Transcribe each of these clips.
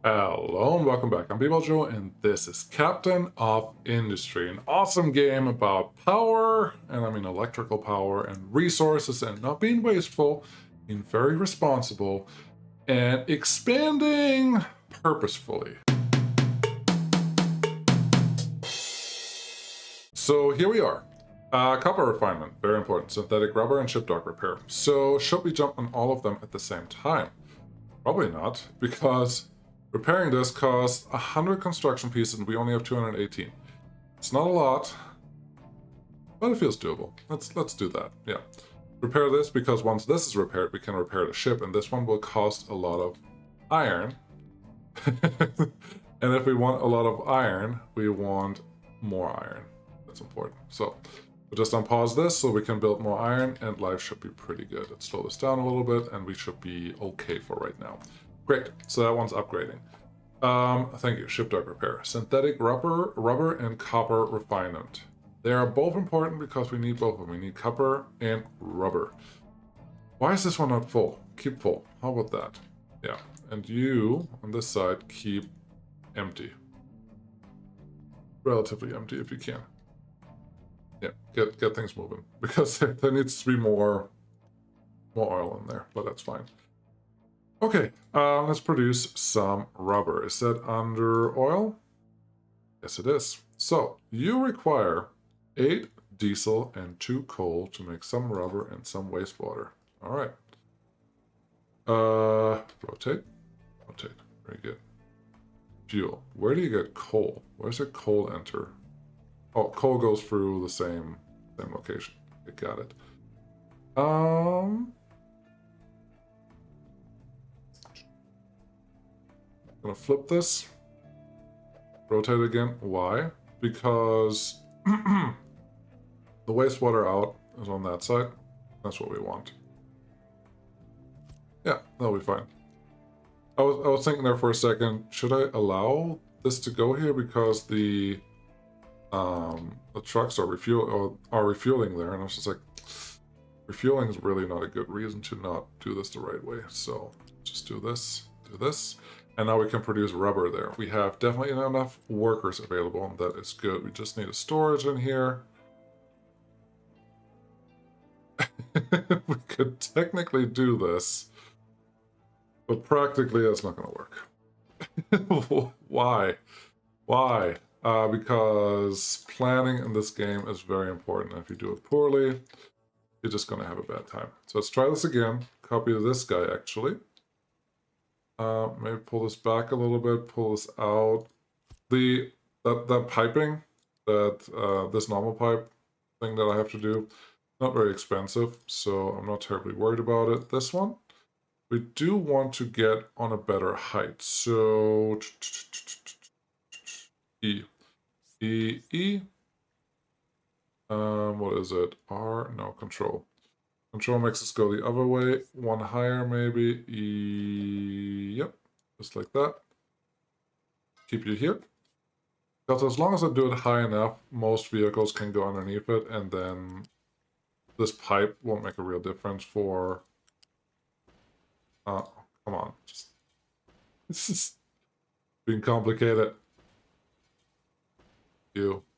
Hello and welcome back. I'm Joe, and this is Captain of Industry, an awesome game about power, and I mean electrical power and resources, and not being wasteful, being very responsible, and expanding purposefully. So here we are. Copper refinement, very important. Synthetic rubber and ship dock repair. So should we jump on all of them at the same time? Probably not, because repairing this costs 100 construction pieces and we only have 218. It's not a lot, but it feels doable. Let's do that. Yeah. Repair this because once this is repaired, we can repair the ship, and this one will cost a lot of iron. And if we want a lot of iron, we want more iron. That's important. So we'll just unpause this so we can build more iron, and life should be pretty good. Let's slow this down a little bit, and we should be okay for right now. Great, so that one's upgrading. Thank you, ship dock repair. Synthetic rubber and copper refinement. They are both important because we need both of them. We need copper and rubber. Why is this one not full? Keep full. How about that? Yeah, and you, on this side, keep empty. Relatively empty if you can. Yeah, get things moving. Because there needs to be more oil in there, but that's fine. Okay, let's produce some rubber. Is that under oil? Yes, it is. So, you require 8 diesel and 2 coal to make some rubber and some wastewater. All right. Rotate. Rotate. Very good. Fuel. Where do you get coal? Where's the coal enter? Oh, coal goes through the same location. I got it. Gonna flip this. Rotate again. Why? Because the wastewater out is on that side. That's what we want. Yeah, that'll be fine. I was thinking there for a second, should I allow this to go here because the trucks are refueling there, and I was just like, refueling is really not a good reason to not do this the right way. So just do this, and now we can produce rubber there. We have definitely enough workers available, and that is good. We just need a storage in here. We could technically do this, but practically that's not going to work. Why? Because planning in this game is very important. If you do it poorly, you're just going to have a bad time. So let's try this again. Copy this guy, actually. Maybe pull this back a little bit, pull this out. That piping, this normal pipe thing that I have to do, not very expensive, so I'm not terribly worried about it. This one, we do want to get on a better height. So E. What is it? R? No, control. Control makes us go the other way. One higher, maybe. Yep, just like that. Keep you here. Because as long as I do it high enough, most vehicles can go underneath it, and then this pipe won't make a real difference for... come on. This is being complicated.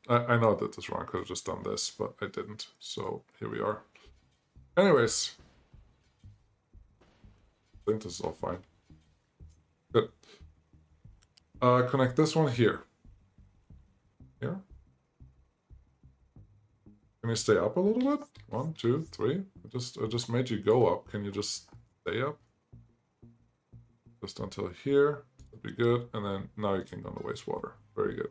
I know I did this wrong. I could have just done this, but I didn't. So here we are. Anyways. I think this is all fine. Good. Connect this one here. Here. Can you stay up a little bit? 1, 2, 3. I just made you go up. Can you just stay up? Just until here. That'd be good. And then now you can go on the wastewater. Very good.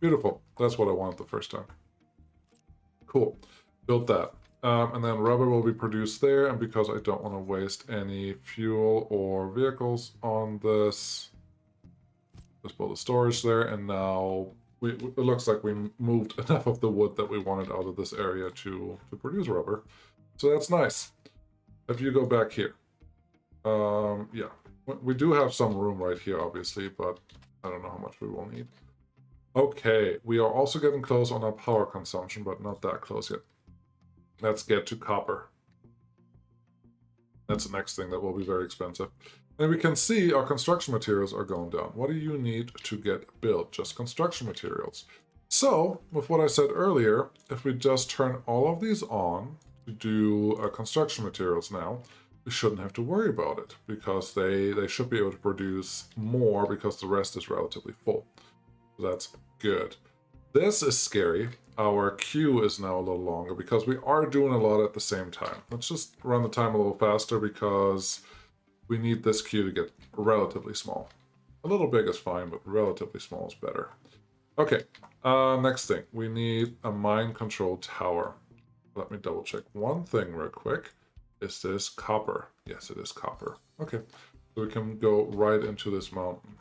Beautiful. That's what I wanted the first time. Cool. Built that. And then rubber will be produced there. And because I don't want to waste any fuel or vehicles on this, just build a storage there. And now it looks like we moved enough of the wood that we wanted out of this area to produce rubber. So that's nice. If you go back here. Yeah. We do have some room right here, obviously, but I don't know how much we will need. Okay, we are also getting close on our power consumption, but not that close yet. Let's get to copper. That's the next thing that will be very expensive. And we can see our construction materials are going down. What do you need to get built? Just construction materials. So, with what I said earlier, if we just turn all of these on to do construction materials now, we shouldn't have to worry about it because they should be able to produce more because the rest is relatively full. So that's good. This is scary. Our queue is now a little longer because we are doing a lot at the same time. Let's just run the time a little faster because we need this queue to get relatively small. A little big is fine, but relatively small is better. Okay, next thing. We need a mind control tower. Let me double check one thing real quick. Is this copper? Yes, it is copper. Okay, so we can go right into this mountain.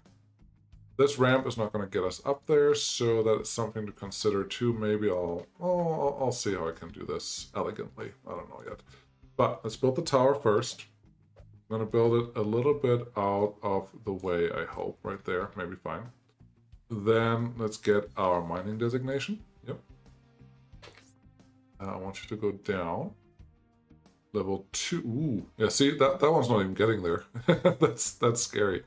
This ramp is not going to get us up there, so that is something to consider too. Maybe I'll see how I can do this elegantly. I don't know yet. But let's build the tower first. I'm going to build it a little bit out of the way, I hope. Right there, maybe fine. Then let's get our mining designation. Yep. I want you to go down. Level 2. Ooh. Yeah, see, that one's not even getting there. That's scary.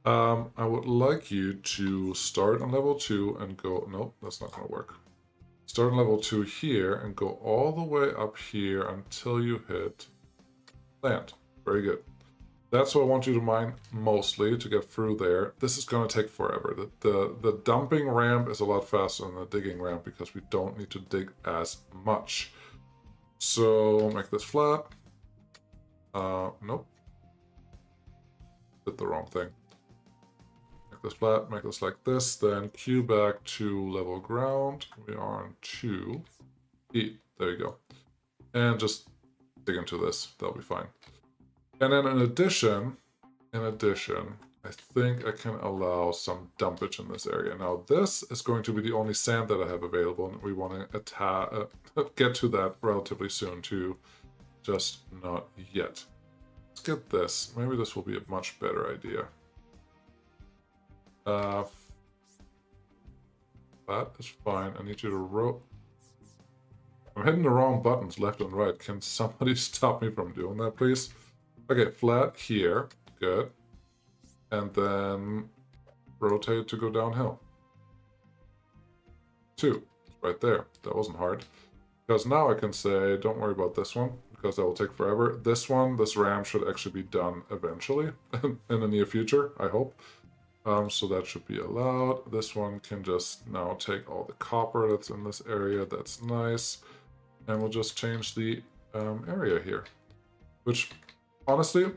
I would like you to start on level 2 and go... Nope, that's not going to work. Start on level 2 here and go all the way up here until you hit land. Very good. That's what I want you to mine mostly to get through there. This is going to take forever. The dumping ramp is a lot faster than the digging ramp because we don't need to dig as much. So make this flat. Nope. Did the wrong thing. Make this flat, make this like this, then queue back to level ground. We are on 2. E. There you go. And just dig into this. That'll be fine. And then in addition, I think I can allow some dumpage in this area. Now this is going to be the only sand that I have available, and we want to get to that relatively soon too, just not yet. Let's get this. Maybe this will be a much better idea. That is fine. I need you to I'm hitting the wrong buttons left and right. Can somebody stop me from doing that, please? Okay, flat here. Good. And then rotate to go downhill. 2. Right there. That wasn't hard. Because now I can say, don't worry about this one, because that will take forever. This one, this ramp should actually be done eventually, in the near future, I hope. So that should be allowed. This one can just now take all the copper that's in this area. That's nice. And we'll just change the area here. Which, honestly,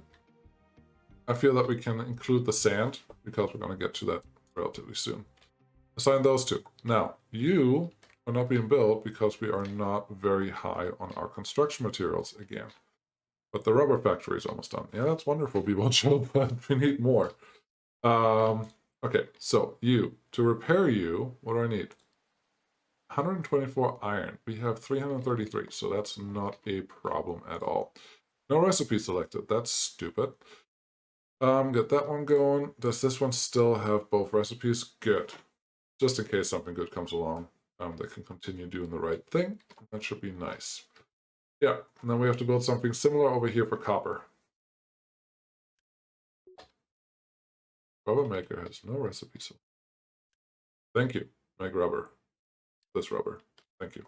I feel that we can include the sand, because we're going to get to that relatively soon. Assign those two. Now, you are not being built because we are not very high on our construction materials again. But the rubber factory is almost done. Yeah, that's wonderful, B-Boncho, but we need more. Okay, so to repair you, what do I need? 124 iron. We have 333, so that's not a problem at all. No recipe selected. That's stupid. Get that one going. Does this one still have both recipes? Good. Just in case something good comes along, they can continue doing the right thing. That should be nice. Yeah, and then we have to build something similar over here for copper. Rubber maker has no recipe. So thank you. Make rubber. This rubber. Thank you.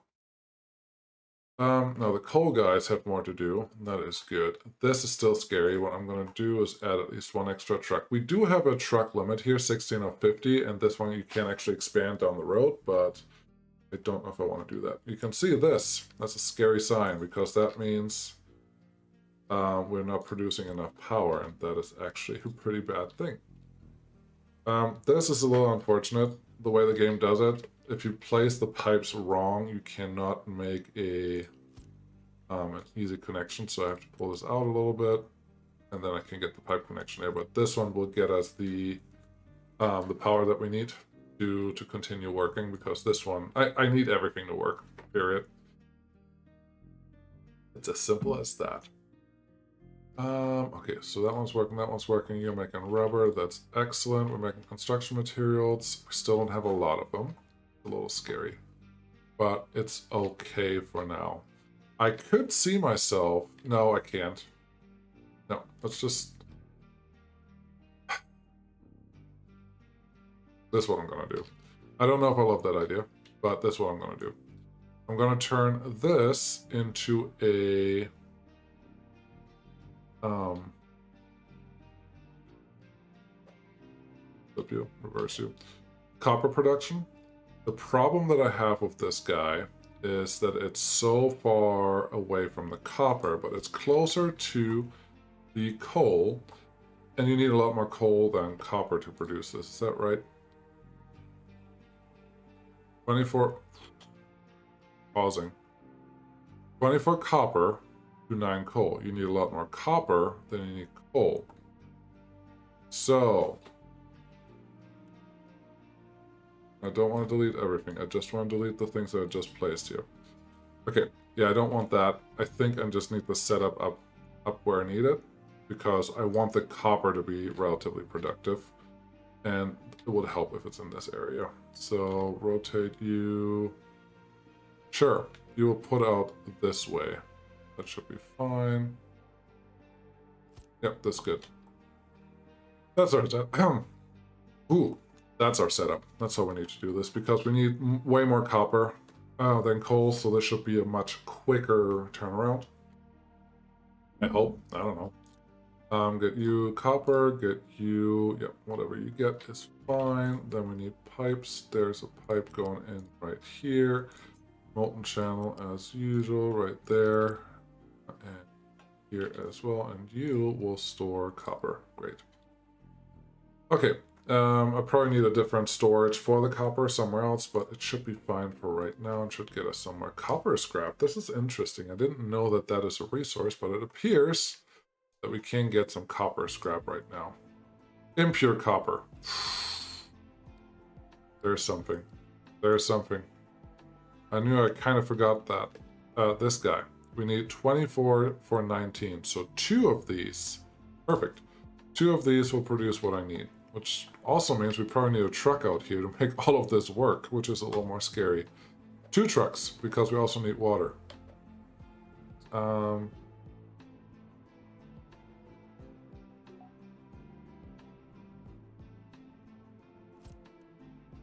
Now the coal guys have more to do. That is good. This is still scary. What I'm going to do is add at least one extra truck. We do have a truck limit here, 16 of 50, and this one you can actually expand down the road, but I don't know if I want to do that. You can see this. That's a scary sign because that means we're not producing enough power, and that is actually a pretty bad thing. This is a little unfortunate, the way the game does it. If you place the pipes wrong, you cannot make an easy connection, so I have to pull this out a little bit, and then I can get the pipe connection there. But this one will get us the power that we need to continue working, because this one, I need everything to work, period. It's as simple as that. Okay, so that one's working, You're making rubber, that's excellent. We're making construction materials. We still don't have a lot of them. It's a little scary, but it's okay for now. I could see myself... No, I can't. No, let's just This is what I'm going to do. I don't know if I love that idea, but this is what I'm going to do. I'm going to turn this into a flip you, reverse you, copper production. The problem that I have with this guy is that it's so far away from the copper, but it's closer to the coal, and you need a lot more coal than copper to produce this. Is that right? 24, pausing. 24 copper to 9 coal. You need a lot more copper than you need coal. So, I don't want to delete everything. I just want to delete the things that I just placed here. Okay, yeah, I don't want that. I think I just need the setup up where I need it, because I want the copper to be relatively productive, and it would help if it's in this area. So rotate you. Sure, you will put out this way. That should be fine. Yep, that's good. That's our setup. Ooh, that's our setup. That's how we need to do this, because we need way more copper than coal, so this should be a much quicker turnaround. I hope. I don't know. Get you copper, get you, yep, whatever you get is fine. Then we need pipes. There's a pipe going in right here. Molten channel as usual, right there. And here as well. And you will store copper. Great. Okay. I probably need a different storage for the copper somewhere else, but it should be fine for right now and should get us somewhere. Copper scrap. This is interesting. I didn't know that that is a resource, but it appears that we can get some copper scrap right now. Impure copper. There's something. There's something. I knew I kind of forgot that. This guy. We need 24 for 19. So 2 of these. Perfect. 2 of these will produce what I need. Which also means we probably need a truck out here to make all of this work, which is a little more scary. 2 trucks, because we also need water.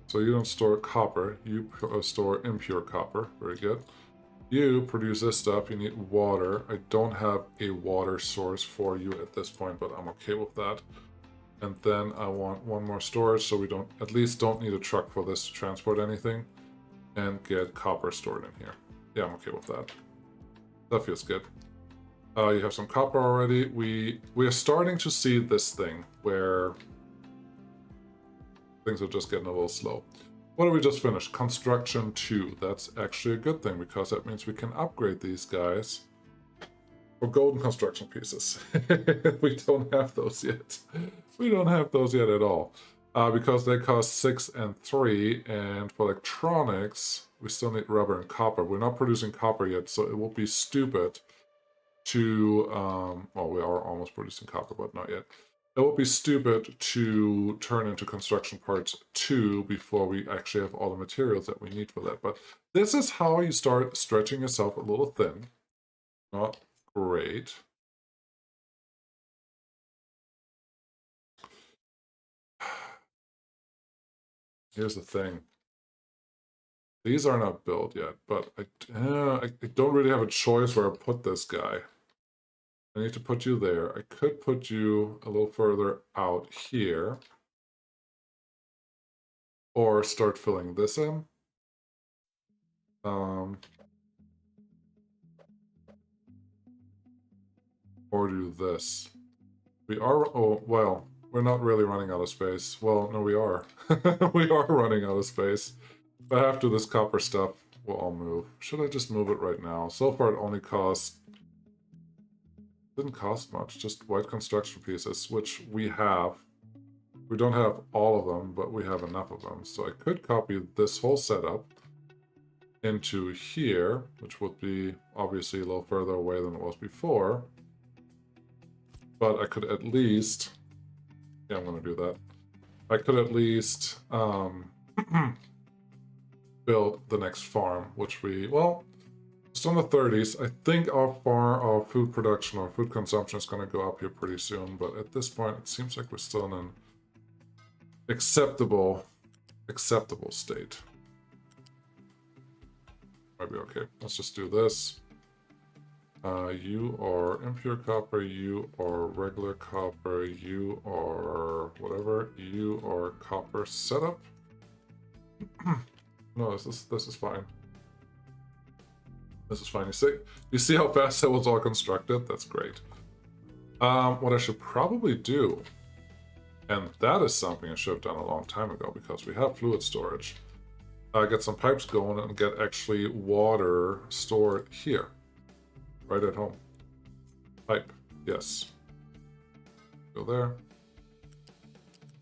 So you don't store copper, you store impure copper. Very good. You produce this stuff, you need water. I don't have a water source for you at this point, but I'm okay with that. And then I want 1 more storage, so we don't, at least don't need a truck for this to transport anything. And get copper stored in here. Yeah, I'm okay with that. That feels good. You have some copper already. We are starting to see this thing where things are just getting a little slow. What did we just finish? Construction 2. That's actually a good thing, because that means we can upgrade these guys for golden construction pieces. We don't have those yet. We don't have those yet at all. Because they cost 6 and 3, and for electronics, we still need rubber and copper. We're not producing copper yet, so it will be stupid to, well, we are almost producing copper, but not yet. It would be stupid to turn into construction parts 2 before we actually have all the materials that we need for that. But this is how you start stretching yourself a little thin. Not great. Here's the thing. These are not built yet, but I don't really have a choice where I put this guy. I need to put you there. I could put you a little further out here. Or start filling this in. Or do this. We are, oh, well, we're not really running out of space. Well, no, we are. We are running out of space. But after this copper stuff, we'll all move. Should I just move it right now? So far it only cost, didn't cost much, just white construction pieces, which we have. We don't have all of them, but we have enough of them. So I could copy this whole setup into here, which would be obviously a little further away than it was before. But I could at least, yeah, I'm going to do that. I could at least build the next farm, which we, well, it's on the 30s. I think our food production, our food consumption is going to go up here pretty soon. But at this point, it seems like we're still in an acceptable acceptable state. Might be okay. Let's just do this. You are impure copper, you are regular copper, you are whatever, you are copper setup. No, this is fine. This is fine. You see how fast that was all constructed? That's great. What I should probably do, and that is something I should have done a long time ago because we have fluid storage. Get some pipes going and get actually water stored here. Right at home. Pipe. Yes. Go there.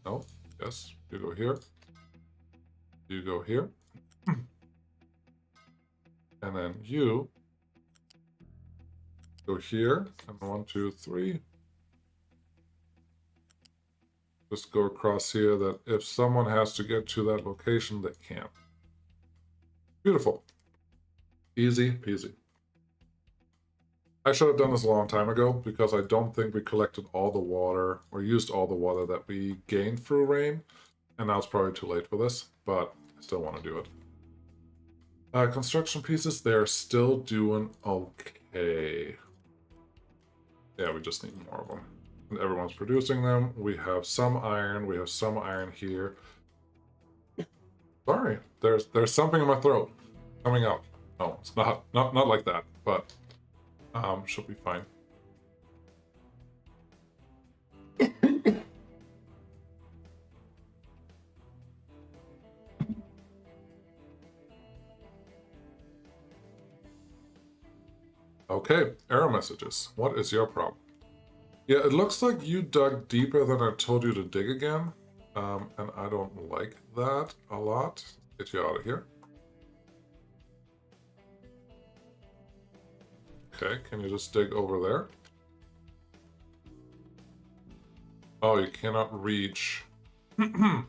No. Yes. You go here. You go here. And then you go here. And 1, 2, 3. Just go across here that if someone has to get to that location, they can. Beautiful. Easy peasy. I should have done this a long time ago because I don't think we collected all the water or used all the water that we gained through rain. And now it's probably too late for this, but I still want to do it. Construction pieces, they're still doing okay. Yeah, we just need more of them. And everyone's producing them. We have some iron. We have some iron here. Sorry, there's something in my throat coming out. No, it's not like that, but should be fine. Okay, error messages. What is your problem? Yeah, it looks like you dug deeper than I told you to dig again. And I don't like that a lot. Get you out of here. Okay, can you just dig over there? Oh, you cannot reach. You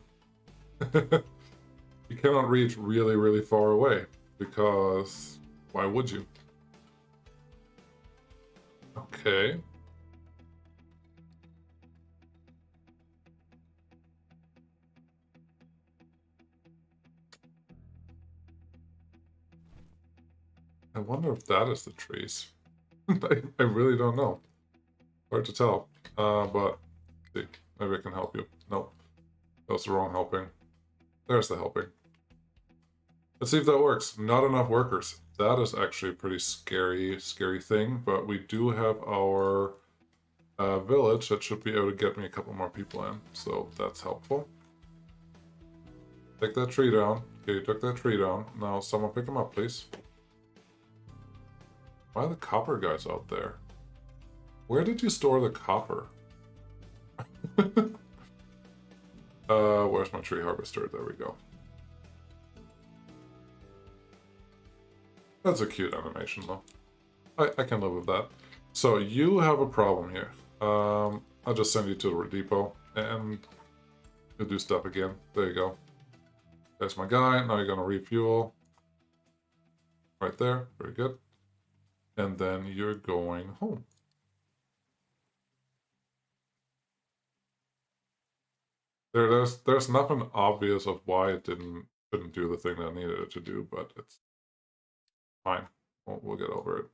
cannot reach really, really far away. Because why would you? Okay. I wonder if that is the trees. I really don't know. Hard to tell. But see, maybe I can help you. Nope. That was the wrong helping. There's the helping. Let's see if that works. Not enough workers. That is actually a pretty scary thing, but we do have our village that should be able to get me a couple more people in, so that's helpful. Take that tree down. Okay, you took that tree down. Now someone pick him up, please. Why are the copper guys out there? Where did you store the copper? Where's my tree harvester? There we go. That's a cute animation, though. I can live with that. So you have a problem here. I'll just send you to the depot and you'll do stuff again. There you go. There's my guy. Now you're gonna refuel. Right there. Very good. And then you're going home. There's nothing obvious of why it didn't do the thing that I needed it to do, but it's fine. We'll get over it.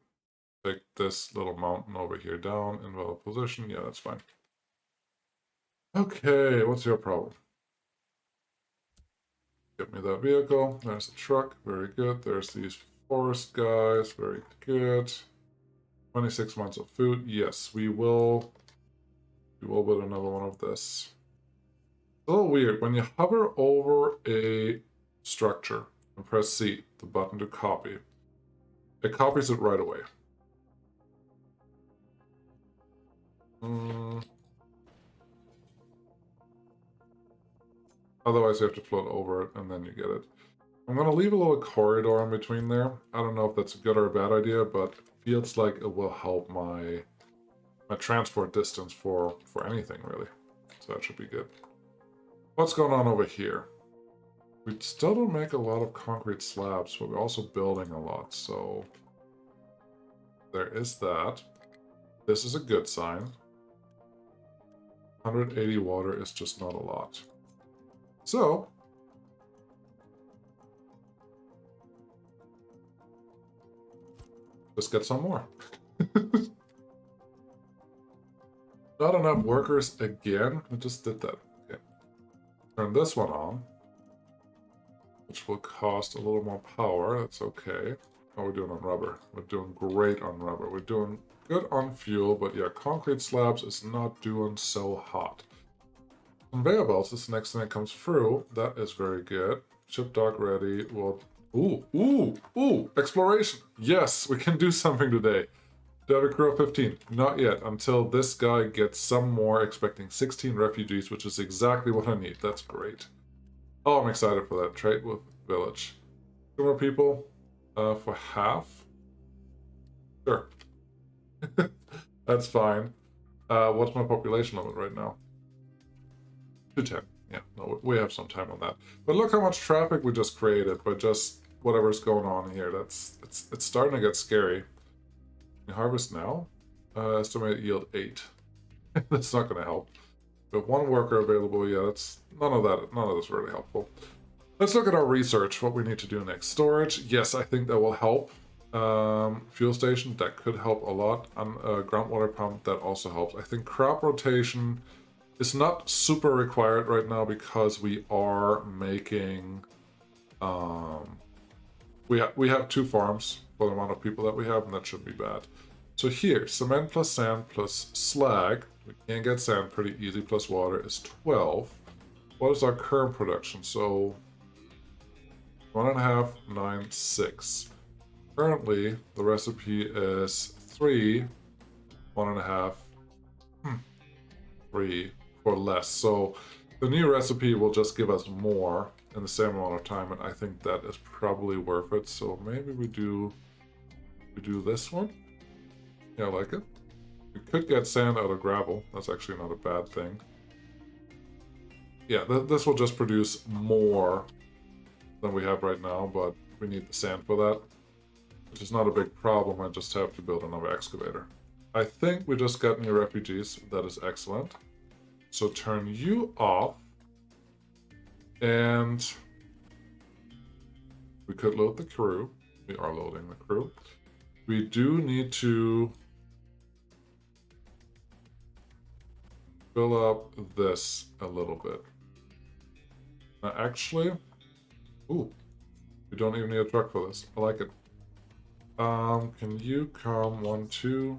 Take this little mountain over here down, invalid position. Yeah, that's fine. Okay, what's your problem? Get me that vehicle. There's the truck. Very good. There's these forest guys. Very good. 26 months of food. Yes, we will. We will build another one of this. It's a little weird. When you hover over a structure and press C, the button to copy, it copies it right away. Otherwise, you have to float over it, and then you get it. I'm going to leave a little corridor in between there. I don't know if that's a good or a bad idea, but it feels like it will help my transport distance for anything, really. So that should be good. What's going on over here? We still don't make a lot of concrete slabs, but we're also building a lot, so there is that. This is a good sign. 180 water is just not a lot. So, Just get some more. Not enough workers again. We just did that. Okay. Turn this one on, which will cost a little more power. That's okay. How are we doing on rubber? We're doing great on rubber. We're doing good on fuel, but yeah, concrete slabs is not doing so hot. Conveyor belts is the next thing that comes through. That is very good. Ship dock ready. Well, ooh, exploration. Yes, we can do something today. Do I have a crew of 15? Not yet, until this guy gets some more, expecting 16 refugees, which is exactly what I need. That's great. Oh, I'm excited for that. Trade with village. 2 more people for half. Sure. That's fine. What's my population limit right now? 210. Yeah, no, we have some time on that. But look how much traffic we just created by just whatever's going on here. It's starting to get scary. You harvest now. Estimated yield 8. That's not going to help. But 1 worker available. Yeah, that's none of that. None of this really helpful. Let's look at our research. What we need to do next. Storage. Yes, I think that will help. Fuel station. That could help a lot. Groundwater pump. That also helps. I think crop rotation is not super required right now because we are making. We have 2 farms for the amount of people that we have, and that shouldn't be bad. So here, cement plus sand plus slag. We can get sand pretty easy, plus water is 12. What is our current production? So 1.5, 9, 6. Currently, the recipe is 3, 1.5, 3 for less. So the new recipe will just give us more in the same amount of time, and I think that is probably worth it. So maybe we do this one. Yeah, I like it. We could get sand out of gravel. That's actually not a bad thing. Yeah, this will just produce more than we have right now, but we need the sand for that, which is not a big problem. I just have to build another excavator. I think we just got new refugees. That is excellent. So turn you off. And we could load the crew. We are loading the crew. We do need to fill up this a little bit. Now, actually, we don't even need a truck for this. I like it. Can you come 1, 2,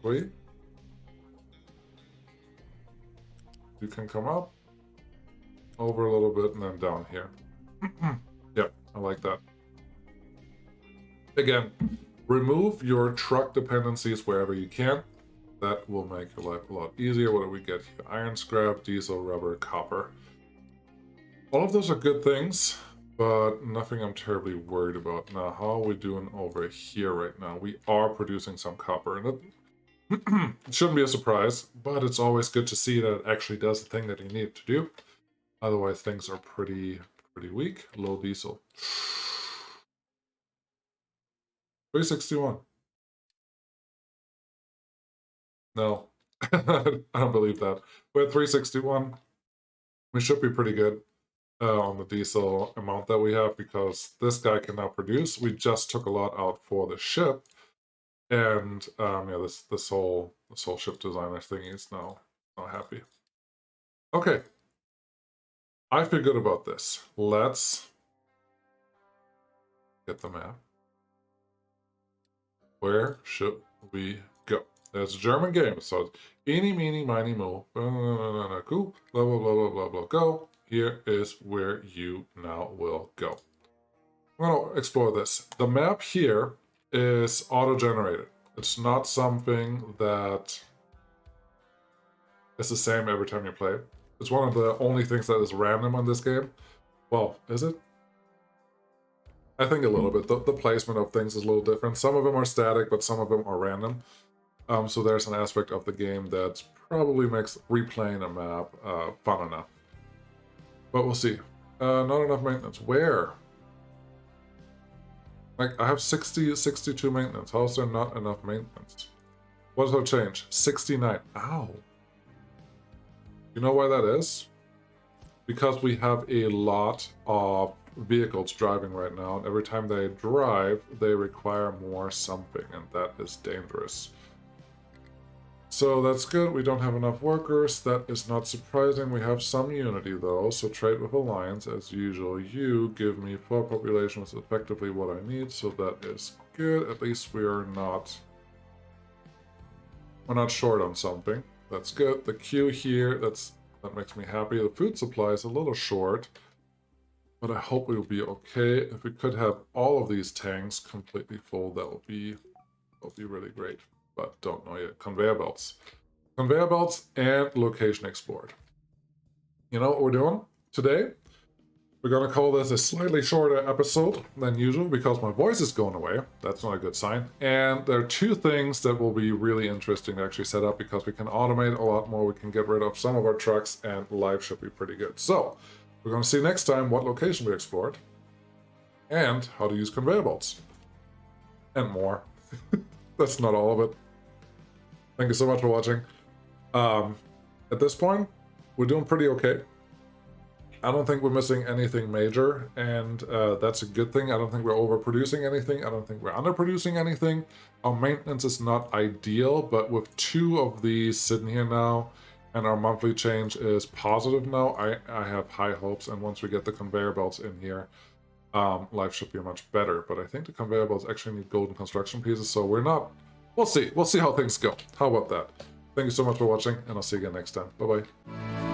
3? You can come up. Over a little bit and then down here. Yep, I like that. Again, remove your truck dependencies wherever you can. That will make your life a lot easier. What do we get here? Iron scrap, diesel, rubber, copper. All of those are good things, but nothing I'm terribly worried about. Now, how are we doing over here right now? We are producing some copper, and it shouldn't be a surprise, but it's always good to see that it actually does the thing that you need it to do. Otherwise, things are pretty weak. Low diesel. 361. No, I don't believe that. We're at 361. We should be pretty good on the diesel amount that we have because this guy can now produce. We just took a lot out for the ship, and yeah, this whole ship designer thing is now not happy. Okay. I feel good about this. Let's get the map. Where should we go? It's a German game, so it's eeny, meeny, miny, mo. Cool. Blah, blah, blah, blah, blah, blah. Go. Here is where you now will go. I'm going to explore this. The map here is auto-generated. It's not something that is the same every time you play. It's one of the only things that is random on this game. Well, is it? I think a little bit. The placement of things is a little different. Some of them are static, but some of them are random. So there's an aspect of the game that probably makes replaying a map fun enough. But we'll see. Not enough maintenance. Where? Like, I have 62 maintenance. How is there not enough maintenance? What does that change? 69. Ow. You know why that is? Because we have a lot of vehicles driving right now, and every time they drive, they require more something, and that is dangerous. So that's good. We don't have enough workers. That is not surprising. We have some unity, though, so trade with alliance as usual. You give me 4 population, which is effectively what I need, so that is good. At least we're not short on something. That's good. The queue here, that makes me happy. The food supply is a little short, but I hope we'll be okay. If we could have all of these tanks completely full, that would be really great. But don't know yet. Conveyor belts. Conveyor belts and location explored. You know what we're doing today? We're going to call this a slightly shorter episode than usual because my voice is going away. That's not a good sign. And there are 2 things that will be really interesting to actually set up because we can automate a lot more. We can get rid of some of our trucks and life should be pretty good. So we're going to see next time what location we explored and how to use conveyor belts and more. That's not all of it. Thank you so much for watching. At this point, we're doing pretty okay. I don't think we're missing anything major, and that's a good thing. I don't think we're overproducing anything. I don't think we're underproducing anything. Our maintenance is not ideal, but with 2 of these sitting here now, and our monthly change is positive now, I have high hopes, and once we get the conveyor belts in here, life should be much better. But I think the conveyor belts actually need golden construction pieces, so we're not... We'll see how things go. How about that? Thank you so much for watching, and I'll see you again next time. Bye-bye.